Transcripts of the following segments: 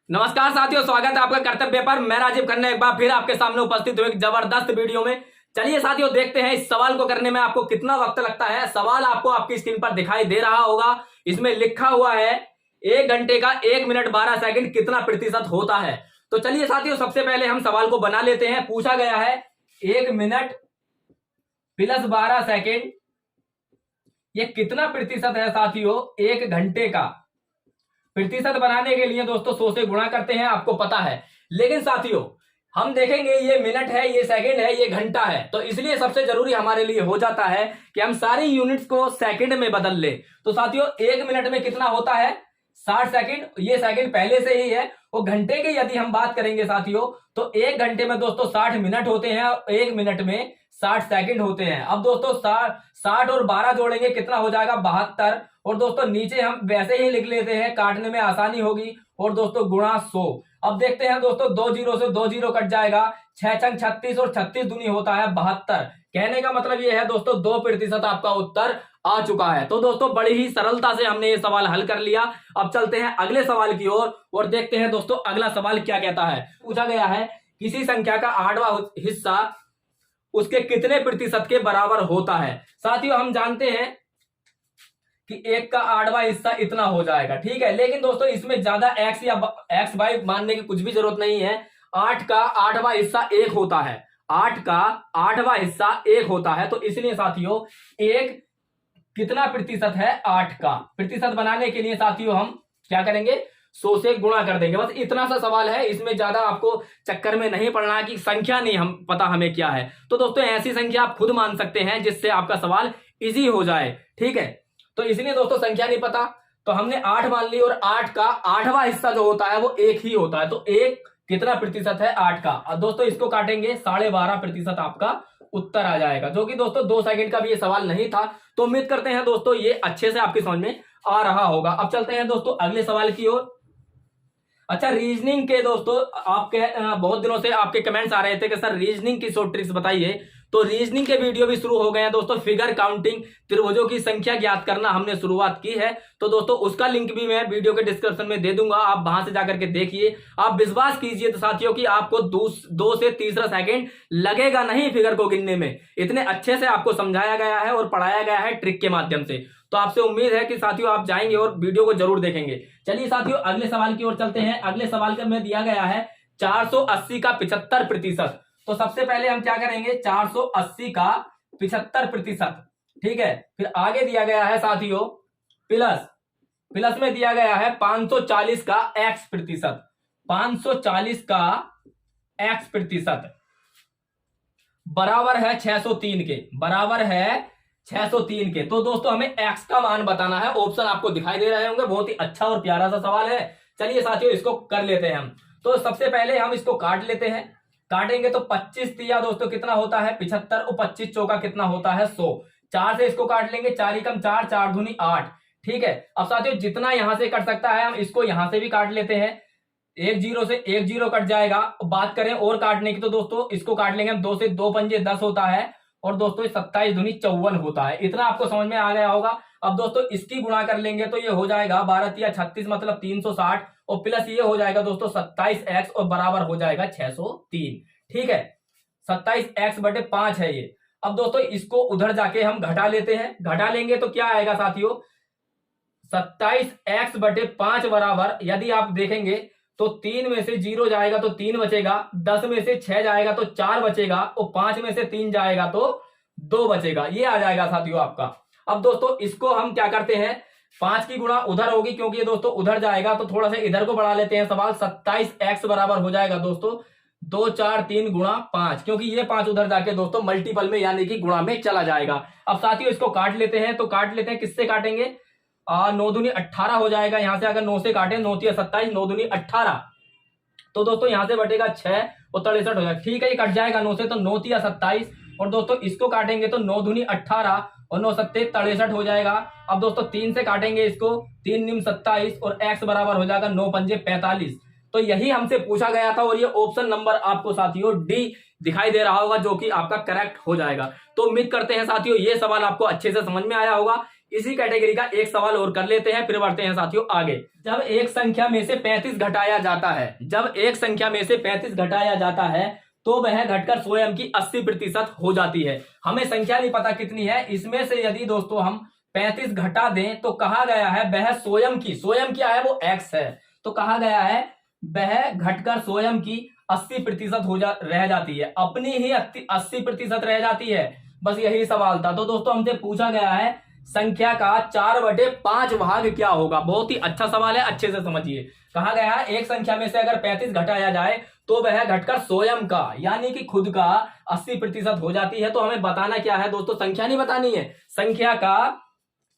नमस्कार साथियों, स्वागत है आपका कर्तव्य पर। मैं राजीव खन्ना एक बार फिर आपके सामने उपस्थित हुए एक जबरदस्त वीडियो में। चलिए साथियों, देखते हैं इस सवाल को करने में आपको कितना वक्त लगता है। सवाल आपको आपकी स्क्रीन पर दिखाई दे रहा होगा। इसमें लिखा हुआ है 1 घंटे का 1 मिनट 12 सेकंड कितना प्रतिशत होता है। तो चलिए साथियों, सबसे पहले हम सवाल को बना लेते हैं। पूछा गया है 1 मिनट प्लस 12 सेकंड ये कितना प्रतिशत है साथियों 1 घंटे का। प्रतिशत बनाने के लिए दोस्तों 100 से गुणा करते हैं, आपको पता है। लेकिन साथियों हम देखेंगे ये मिनट है, ये सेकंड है, ये घंटा है, तो इसलिए सबसे जरूरी हमारे लिए हो जाता है कि हम सारी यूनिट्स को सेकंड में बदल ले। तो साथियों 1 मिनट में कितना होता है 60 सेकंड, ये सेकंड पहले से ही है। और घंटे की यदि हम बात करेंगे साथियों तो 1 घंटे में दोस्तों 60 मिनट होते हैं और 1 मिनट में 60 सेकंड होते हैं। अब दोस्तों 60 और 12 जोड़ेंगे कितना हो जाएगा 72। और दोस्तों नीचे हम वैसे ही लिख लेते हैं, काटने में आसानी होगी। और दोस्तों गुणा 100। अब देखते हैं दोस्तों 2 जीरो से 2 जीरो कट जाएगा, 6 छंग 36 और 36 दूनी होता है 72। कहने का मतलब ये है दोस्तों 2% आपका उत्तर आ चुका है। तो दोस्तों बड़ी ही सरलता से हमने ये सवाल हल कर लिया। अब चलते हैं अगले सवाल की ओर और देखते हैं दोस्तों अगला सवाल क्या कहता है। पूछा गया है किसी संख्या का 8वां हिस्सा उसके कितने प्रतिशत के बराबर होता है। साथियों हम जानते हैं कि 1 का 8वां हिस्सा इतना हो जाएगा, ठीक है। लेकिन दोस्तों इसमें ज्यादा एक्स या एक्स वाई मानने की कुछ भी जरूरत नहीं है। 8 का 8वां हिस्सा 1 होता है। 8 का 8वां हिस्सा 1 होता है। तो इसलिए साथियों 1 कितना प्रतिशत है 8 का। प्रतिशत बनाने के लिए साथियों हम क्या करेंगे 100 से गुणा कर देंगे। बस इतना सा सवाल है, इसमें ज्यादा आपको चक्कर में नहीं पड़ना है कि संख्या नहीं हम पता हमें क्या है। तो दोस्तों ऐसी संख्या आप खुद मान सकते हैं जिससे आपका सवाल इजी हो जाए, ठीक है। तो इसलिए दोस्तों संख्या नहीं पता तो हमने 8 मान ली और 8 का 8वां हिस्सा जो होता है वो 1 ही होता है। तो 1 कितना प्रतिशत है 8 का। अब दोस्तों इसको काटेंगे 12.5% आपका उत्तर आ जाएगा, जो कि दोस्तों 2 सेकंड का भी ये सवाल नहीं था। तो उम्मीद करते हैं दोस्तों ये अच्छे से आपकी समझ में आ रहा होगा। अब चलते हैं दोस्तों अगले सवाल की ओर। अच्छा, रीजनिंग के दोस्तों आपके बहुत दिनों से आपके कमेंट्स आ रहे थे कि सर रीजनिंग की शॉर्ट ट्रिक्स बताइए। तो रीजनिंग के वीडियो भी शुरू हो गए हैं दोस्तों। फिगर काउंटिंग, त्रिभुजों की संख्या ज्ञात करना हमने शुरुआत की है। तो दोस्तों उसका लिंक भी मैं वीडियो के डिस्क्रिप्शन में दे दूंगा, आप वहां से जाकर के देखिए। आप विश्वास कीजिए तो साथियों कि आपको 2 से तीसरा सेकंड लगेगा नहीं फिगर को गिनने में। इतने अच्छे से आपको समझाया गया है और पढ़ाया गया है ट्रिक के माध्यम से। तो आपसे उम्मीद है कि साथियों आप जाएंगे और वीडियो को जरूर देखेंगे। चलिए साथियों अगले सवाल की ओर चलते हैं। अगले सवाल का में दिया गया है 480 का 75%। तो सबसे पहले हम क्या करेंगे 480 का 75%, ठीक है। फिर आगे दिया गया है साथियों प्लस में दिया गया है 540 का x%। 540 का x% बराबर है 603 के, बराबर है 603 के। तो दोस्तों हमें x का मान बताना है। ऑप्शन आपको दिखाई दे रहे होंगे। बहुत ही अच्छा और प्यारा सा सवाल है। चलिए साथियों इसको कर लेते हैं हम। तो सबसे पहले हम इसको काट लेते हैं। काटेंगे तो 25 तिया दोस्तों कितना होता है 75 और 25 चौका कितना होता है 100। 4 से इसको काट लेंगे, 4 एकम 4, 4 दूनी 8, ठीक है। अब साथियों जितना यहां से कट सकता है हम इसको यहां से भी काट लेते हैं। 1 जीरो से 1 जीरो कट जाएगा। बात करें और काटने की तो दोस्तों इसको काट लेंगे हम, 2 से 2 पंजे 10 होता है और दोस्तों 27 दूनी 54 होता है। इतना आपको समझ में आ गया होगा। अब दोस्तों इसकी गुणा कर लेंगे तो ये हो जाएगा 12 तिया 36 मतलब 360 और प्लस ये हो जाएगा दोस्तों 27x और बराबर हो जाएगा 603, ठीक है। 27x/5 है ये। अब दोस्तों इसको उधर जाके हम घटा लेते हैं। घटा लेंगे तो क्या आएगा साथियों 27x/5 बराबर, यदि आप देखेंगे तो 3 में से 0 जाएगा तो 3 बचेगा, 10 में से 6 जाएगा तो 4 बचेगा और 5 में से 3 जाएगा तो 2 बचेगा। ये आ जाएगा साथियों आपका। अब दोस्तों इसको हम क्या करते हैं 5 की गुणा उधर होगी क्योंकि ये दोस्तों उधर जाएगा तो थोड़ा सा इधर को बढ़ा लेते हैं सवाल। 27x बराबर हो जाएगा दोस्तों 2 4 3 गुणा 5, क्योंकि ये 5 उधर जाके दोस्तों मल्टीपल में यानी कि गुणा में चला जाएगा। अब साथियों इसको काट लेते हैं। तो काट लेते हैं, किससे काटेंगे 9 दूनी 18 हो जाएगा। यहां से अगर 9 से काटे 9 तिया 27, 9 दूनी 18, तो दोस्तों यहां से बटेगा 6 और 63 हो जाएगा, ठीक है। ये कट जाएगा 9 से तो 9 तिया 27 और दोस्तों इसको काटेंगे तो 9 दूनी 18 और 9 सत्ते 63 हो जाएगा। अब दोस्तों 3 से काटेंगे इसको, 3 निम 27 और x बराबर हो जाएगा 9 पंजे 45। तो यही हमसे पूछा गया था और ये ऑप्शन नंबर आपको साथियों डी दिखाई दे रहा होगा, जो कि आपका करेक्ट हो जाएगा। तो उम्मीद करते हैं साथियों ये सवाल आपको अच्छे से समझ में आया होगा। इसी कैटेगरी का एक सवाल और कर लेते हैं, फिर बढ़ते हैं साथियों आगे। जब एक संख्या में से 35 घटाया जाता है, जब एक संख्या में से 35 घटाया जाता है तो वह घटकर स्वयं की 80% हो जाती है। हमें संख्या नहीं पता कितनी है, इसमें से यदि दोस्तों हम 35 घटा दें तो कहा गया है वह स्वयं की, स्वयं क्या है वो x है, तो कहा गया है वह घटकर स्वयं की 80% रह जाती है, अपनी ही 80% रह जाती है। बस यही सवाल था। तो दोस्तों हमसे पूछा गया है संख्या का 4/5 भाग क्या होगा। बहुत ही अच्छा सवाल है, अच्छे से समझिए। कहा गया है एक संख्या में से अगर 35 घटाया जाए तो वह घटकर स्वयं का यानी कि खुद का 80% हो जाती है। तो हमें बताना क्या है दोस्तों, संख्या नहीं बतानी है, संख्या का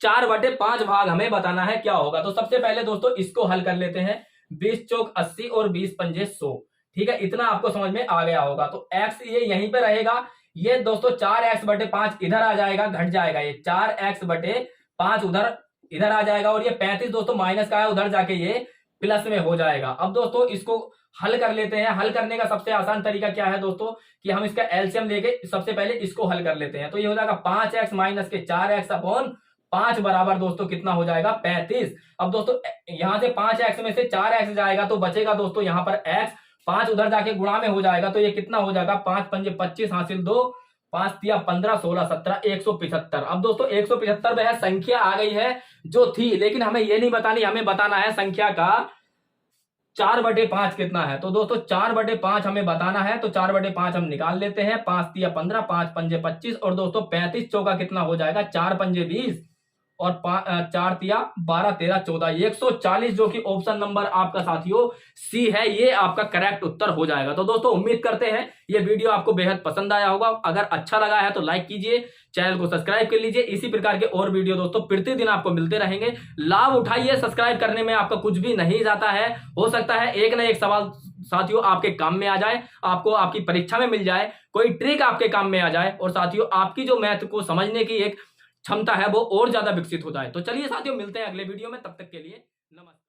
4/5 भाग हमें बताना है क्या होगा। तो सबसे पहले दोस्तों इसको हल कर लेते हैं। 20 चौक 80 और 20 पंजे 100, ठीक है, इतना आपको समझ में आ गया होगा। तो x ये यहीं पे रहेगा, ये दोस्तों 4x/5 इधर आ जाएगा, घट जाएगा, ये 4x/5 उधर इधर आ जाएगा, और ये 35 दोस्तों माइनस का है, उधर जाके ये प्लस में हो जाएगा। अब दोस्तों इसको हल कर लेते हैं। हल करने का सबसे आसान तरीका क्या है दोस्तों कि हम इसका एलसीएम लेके सबसे पहले इसको हल कर लेते हैं। तो ये हो जाएगा 5x माइनस के 4x/5 बराबर दोस्तों कितना हो जाएगा 35। अब दोस्तों यहां से 5x में से 4x जाएगा तो बचेगा दोस्तों यहां पर x, 5 उधर जाके गुणा में हो जाएगा, तो ये कितना हो जाएगा 5 पंजे 25 हासिल 2, 5 तिया 15 16 17 175। अब दोस्तों 175 वह संख्या आ गई है जो थी, लेकिन हमें ये नहीं बतानी, हमें बताना है संख्या का 4/5 कितना है। तो दोस्तों 4/5 हमें बताना है, तो 4/5 हम निकाल लेते हैं। 5 तिया 15, 5 पंजे 25, और दोस्तों 35 चौका कितना हो जाएगा 4 पंजे 20, और 4 तिया 12 13 14, 140, जो कि ऑप्शन नंबर आपका साथियों सी है, ये आपका करेक्ट उत्तर हो जाएगा। तो दोस्तों उम्मीद करते हैं ये वीडियो आपको बेहद पसंद आया होगा। अगर अच्छा लगा है तो लाइक कीजिए, चैनल को सब्सक्राइब कर लीजिए। इसी प्रकार के और वीडियो दोस्तों प्रतिदिन आपको मिलते रहेंगे। लाभ उठाइए, सब्सक्राइब करने में आपका कुछ भी नहीं जाता है। हो सकता है एक ना एक सवाल साथियों आपके काम में आ जाए, आपको आपकी परीक्षा में मिल जाए, कोई ट्रिक आपके काम में आ जाए, और साथियों आपकी जो मैथ को समझने की एक क्षमता है वो और ज्यादा विकसित हो जाए। तो चलिए साथियों मिलते हैं अगले वीडियो में, तब तक के लिए नमस्कार।